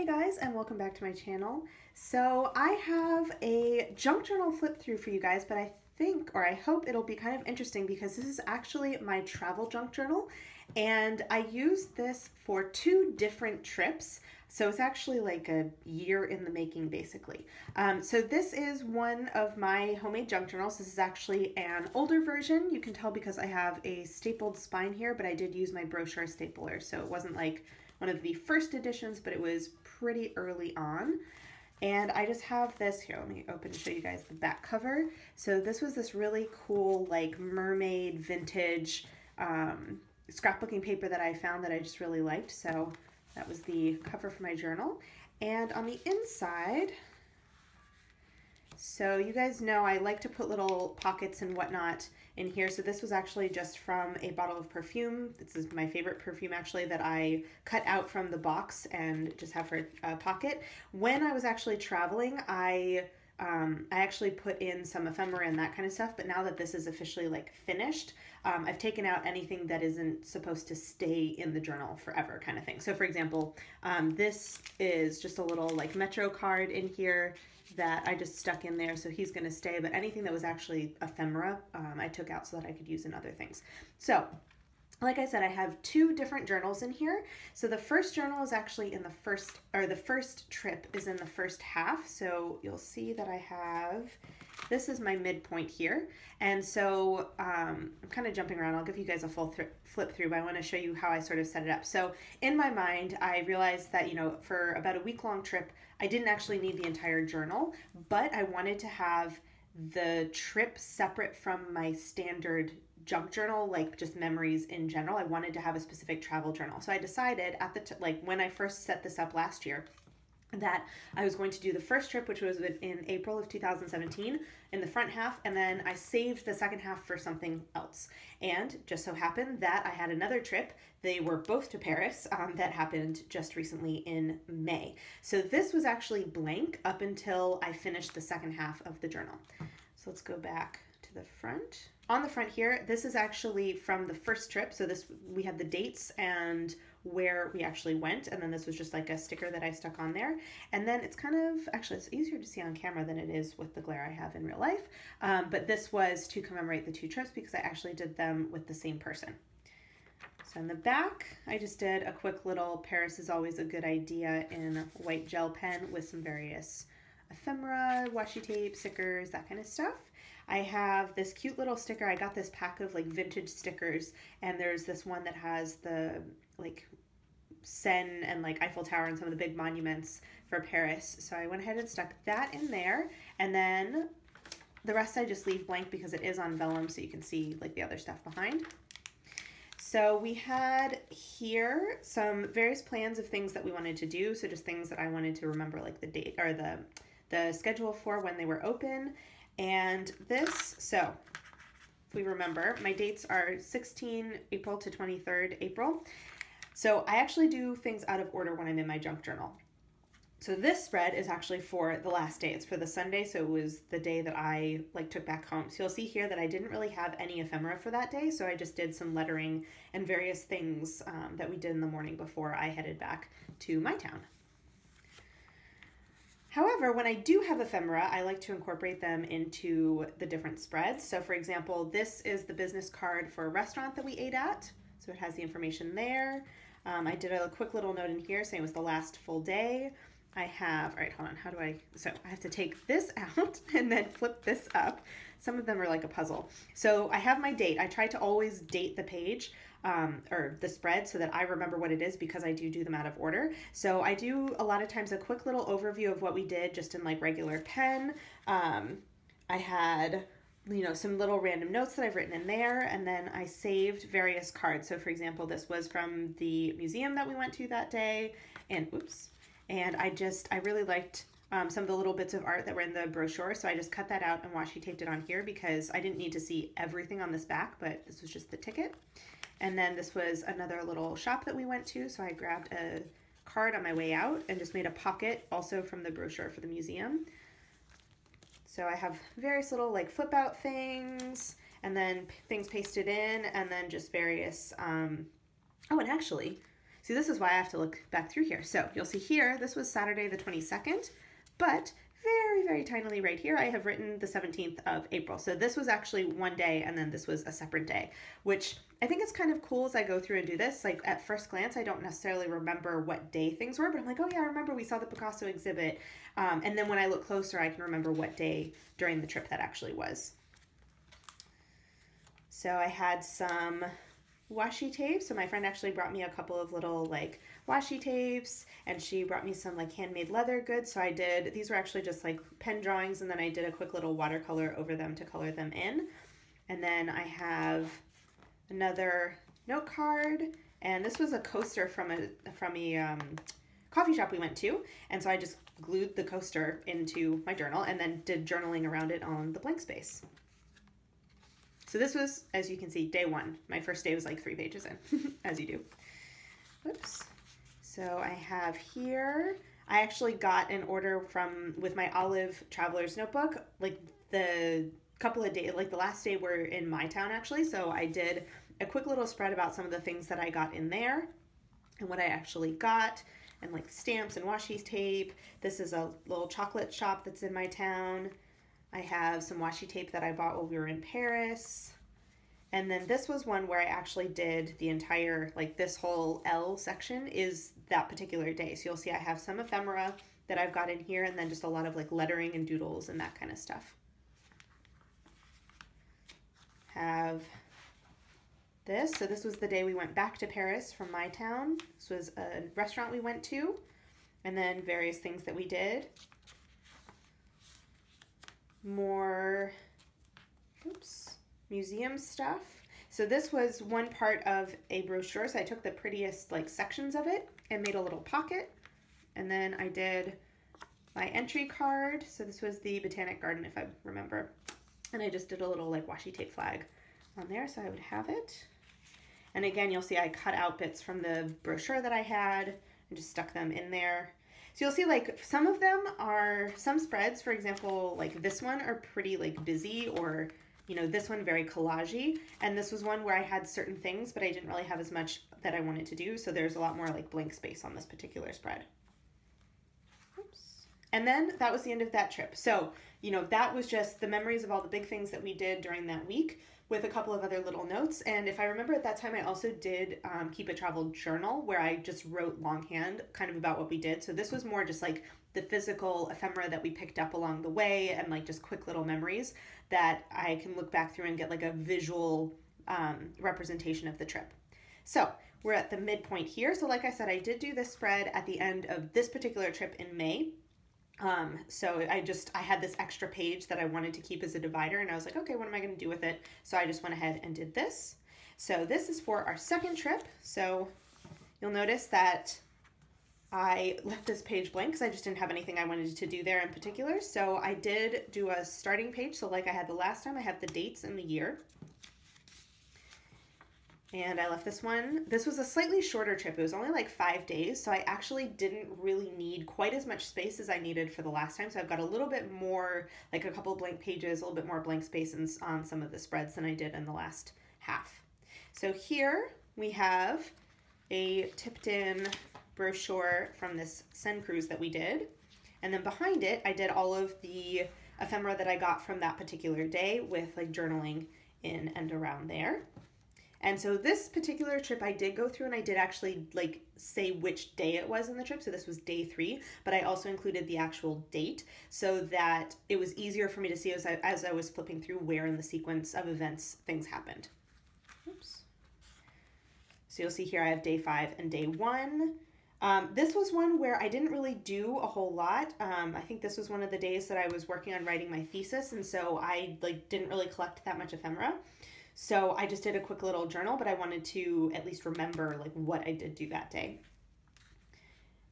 Hey guys, and welcome back to my channel. So I have a junk journal flip through for you guys, but I think, or I hope it'll be kind of interesting because this is actually my travel junk journal, and I used this for 2 different trips. So it's actually like a year in the making, basically. So this is one of my homemade junk journals. This is actually an older version. You can tell because I have a stapled spine here, but I did use my brochure stapler, so it wasn't like one of the first editions, but it was pretty early on. And I just have this here. Let me open and show you guys the back cover. So this was this really cool like mermaid vintage scrapbooking paper that I found that I just really liked. So that was the cover for my journal. And on the inside, so you guys know I like to put little pockets and whatnot in here. So this was actually just from a bottle of perfume. This is my favorite perfume actually that I cut out from the box and just have for a pocket. When I was actually traveling, I actually put in some ephemera and that kind of stuff, but now that this is officially like finished, I've taken out anything that isn't supposed to stay in the journal forever kind of thing. So for example, this is just a little like Metro card in here that I just stuck in there, so he's going to stay, but anything that was actually ephemera, I took out so that I could use in other things. So like I said, I have 2 different journals in here. So the first journal is actually in the first trip is in the first half. So you'll see that I have, this is my midpoint here. And so I'm kind of jumping around. I'll give you guys a full flip through, but I want to show you how I sort of set it up. So in my mind, I realized that, you know, for about a week-long trip, I didn't actually need the entire journal, but I wanted to have the trip separate from my standard junk journal, like just memories in general. I wanted to have a specific travel journal. So I decided at the like when I first set this up last year that I was going to do the first trip, which was in April of 2017, in the front half, and then I saved the second half for something else. And just so happened that I had another trip. They were both to Paris that happened just recently in May. So this was actually blank up until I finished the second half of the journal. So let's go back to the front. On the front here, this is actually from the first trip. So this, we had the dates and where we actually went, and then this was just like a sticker that I stuck on there. And then it's kind of, actually it's easier to see on camera than it is with the glare I have in real life. But this was to commemorate the 2 trips because I actually did them with the same person. So in the back, I just did a quick little Paris is always a good idea in white gel pen with some various ephemera, washi tape, stickers, that kind of stuff. I have this cute little sticker. I got this pack of like vintage stickers, and there's this one that has the like Seine and like Eiffel Tower and some of the big monuments for Paris. So I went ahead and stuck that in there, and then the rest I just leave blank because it is on vellum, so you can see like the other stuff behind. So we had here some various plans of things that we wanted to do. So just things that I wanted to remember, like the date or the schedule for when they were open. And this, so if we remember, my dates are 16 April to 23rd April. So I actually do things out of order when I'm in my junk journal. So this spread is actually for the last day. It's for the Sunday, so it was the day that I like took back home. So you'll see here that I didn't really have any ephemera for that day, so I just did some lettering and various things that we did in the morning before I headed back to my town. However, when I do have ephemera, I like to incorporate them into the different spreads. So for example, this is the business card for a restaurant that we ate at. So it has the information there. I did a quick little note in here saying it was the last full day. I have, all right, hold on, how do I, so I have to take this out and then flip this up. Some of them are like a puzzle. So I have my date. I try to always date the page or the spread so that I remember what it is because I do them out of order. So I do a lot of times a quick little overview of what we did just in like regular pen. I had, you know, some little random notes that I've written in there, and then I saved various cards. So for example, this was from the museum that we went to that day, and oops. And I really liked some of the little bits of art that were in the brochure, so I just cut that out and washi taped it on here because I didn't need to see everything on this back, but this was just the ticket. And then this was another little shop that we went to, so I grabbed a card on my way out and just made a pocket also from the brochure for the museum. So I have various little like flip out things, and then things pasted in, and then just various, oh, and actually, See, this is why I have to look back through here. So you'll see here, this was Saturday the 22nd, but very, very tinily right here, I have written the 17th of April. So this was actually one day, and then this was a separate day, which I think is kind of cool as I go through and do this. Like at first glance, I don't necessarily remember what day things were, but I'm like, oh yeah, I remember we saw the Picasso exhibit. And then when I look closer, I can remember what day during the trip that actually was. So I had some washi tape. So my friend actually brought me a couple of little like washi tapes, and she brought me some like handmade leather goods. So I did, these were actually just like pen drawings, and then I did a quick little watercolor over them to color them in. And then I have another note card, and this was a coaster from a coffee shop we went to, and so I just glued the coaster into my journal and then did journaling around it on the blank space. So this was, as you can see, day one. My first day was like 3 pages in, as you do. Whoops. So I have here, I actually got an order with my Olive Traveler's Notebook, like the couple of days, like the last day we're in my town actually. So I did a quick little spread about some of the things that I got in there and what I actually got, and like stamps and washi tape. This is a little chocolate shop that's in my town. I have some washi tape that I bought while we were in Paris. And then this was one where I actually did the entire, like this whole L section is that particular day. So you'll see I have some ephemera that I've got in here, and then just a lot of like lettering and doodles and that kind of stuff. Have this. So this was the day we went back to Paris from my town. This was a restaurant we went to, and then various things that we did. More, oops, museum stuff. So this was one part of a brochure. So I took the prettiest like sections of it and made a little pocket. And then I did my entry card. So this was the Botanic Garden, if I remember. And I just did a little like washi tape flag on there, so I would have it. And again, you'll see I cut out bits from the brochure that I had and just stuck them in there. So you'll see like some of them are, some spreads, for example, like this one are pretty like busy, or, you know, this one very collagey. And this was one where I had certain things, but I didn't really have as much that I wanted to do. So there's a lot more like blank space on this particular spread. Oops. And then that was the end of that trip. So, you know, that was just the memories of all the big things that we did during that week, with a couple of other little notes. And if I remember at that time, I also did keep a travel journal where I just wrote longhand kind of about what we did. So this was more just like the physical ephemera that we picked up along the way, and like just quick little memories that I can look back through and get like a visual representation of the trip. So we're at the midpoint here. So like I said, I did do this spread at the end of this particular trip in May. So I had this extra page that I wanted to keep as a divider, and I was like, okay, what am I going to do with it? So I just went ahead and did this. So this is for our second trip. So you'll notice that I left this page blank because I just didn't have anything I wanted to do there in particular. So I did do a starting page. So like I had the last time, I have the dates and the year. And I left this one. This was a slightly shorter trip. It was only like 5 days, so I actually didn't really need quite as much space as I needed for the last time. So I've got a little bit more, like a couple of blank pages, a little bit more blank space on some of the spreads than I did in the last half. So here we have a tipped in brochure from this Seine cruise that we did. And then behind it, I did all of the ephemera that I got from that particular day with like journaling in and around there. And so this particular trip I did go through, and I did actually like say which day it was in the trip. So this was day 3, but I also included the actual date so that it was easier for me to see as I was flipping through where in the sequence of events things happened. Oops. So you'll see here I have day 5 and day 1. This was one where I didn't really do a whole lot. I think this was one of the days that I was working on writing my thesis, and so I like didn't really collect that much ephemera. So I just did a quick little journal, but I wanted to at least remember like what I did do that day.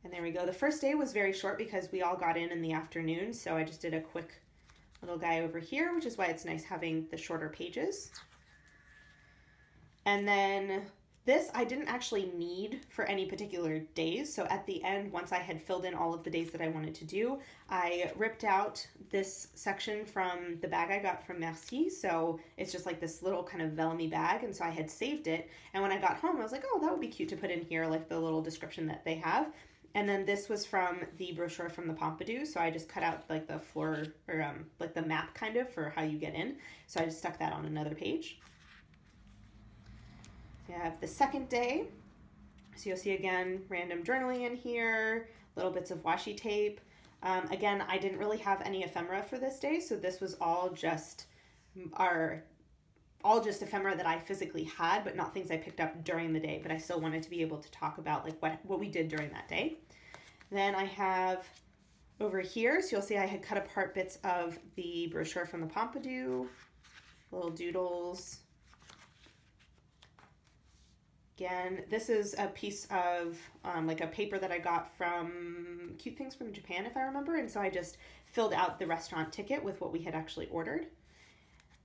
And there we go. The first day was very short because we all got in the afternoon. So I just did a quick little guy over here, which is why it's nice having the shorter pages. And then This I didn't actually need for any particular days. So at the end, once I had filled in all of the days that I wanted to do, I ripped out this section from the bag I got from Merci. So it's just like this little kind of vellum-y bag. And so I had saved it. And when I got home, I was like, oh, that would be cute to put in here, like the little description that they have. And then this was from the brochure from the Pompidou. So I just cut out like the floor, or like the map kind of for how you get in. So I just stuck that on another page. We have the second day. So you'll see again, random journaling in here, little bits of washi tape. Again, I didn't really have any ephemera for this day. So this was all just ephemera that I physically had, but not things I picked up during the day, but I still wanted to be able to talk about like what we did during that day. Then I have over here, so you'll see I had cut apart bits of the brochure from the Pompidou, little doodles. Again, this is a piece of like a paper that I got from Cute Things from Japan, if I remember. And so I just filled out the restaurant ticket with what we had actually ordered.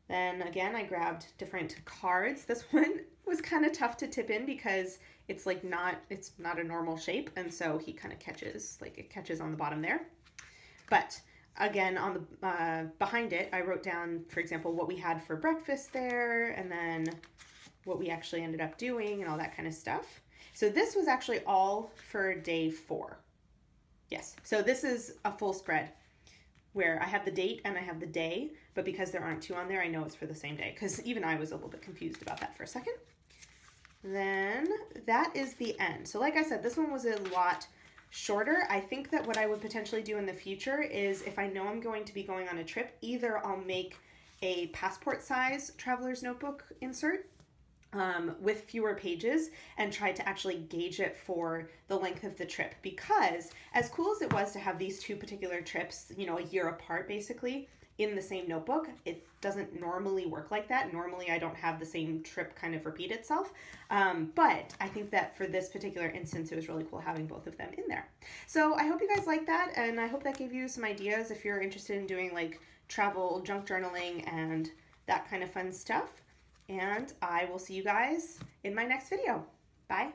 Then again, I grabbed different cards. This one was kind of tough to tip in because it's like it's not a normal shape. And so he kind of catches, like it catches on the bottom there. But again, on the behind it, I wrote down, for example, what we had for breakfast there, and then what we actually ended up doing and all that kind of stuff. So this was actually all for day 4. Yes, so this is a full spread where I have the date and I have the day, but because there aren't 2 on there, I know it's for the same day, because even I was a little bit confused about that for a second. Then that is the end. So like I said, this one was a lot shorter. I think that what I would potentially do in the future is, if I know I'm going to be going on a trip, either I'll make a passport size traveler's notebook insert with fewer pages and try to actually gauge it for the length of the trip, because as cool as it was to have these 2 particular trips, you know, a year apart basically in the same notebook, it doesn't normally work like that. Normally I don't have the same trip kind of repeat itself, but I think that for this particular instance it was really cool having both of them in there. So I hope you guys like that, and I hope that gave you some ideas if you're interested in doing like travel junk journaling and that kind of fun stuff. And I will see you guys in my next video. Bye.